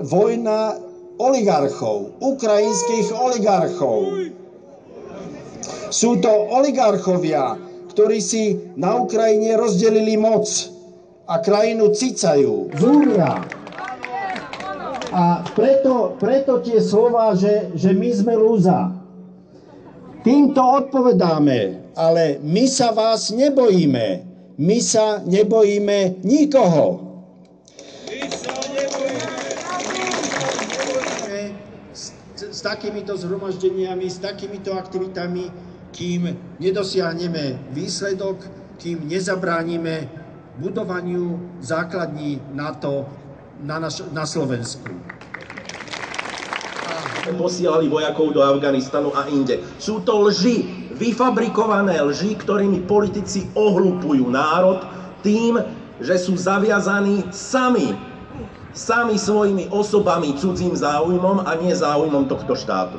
vojna oligarchov, ukrajinských oligarchov. Sú to oligarchovia, ktorí si na Ukrajine rozdelili moc a krajinu cicajú. Zúria. A preto tie slova, že my sme lúza. Týmto odpovedáme, ale my sa vás nebojíme. My sa nebojíme nikoho. S takýmito zhromaždeniami, s takýmito aktivitami, kým nedosiahneme výsledok, kým nezabránime budovaniu základní NATO na Slovensku. Posielali vojakov do Afganistanu a inde. Sú to lži, vyfabrikované lži, ktorými politici ohlupujú národ tým, že sú zaviazaní sami svojimi osobami cudzím záujmom a nie záujmom tohto štátu.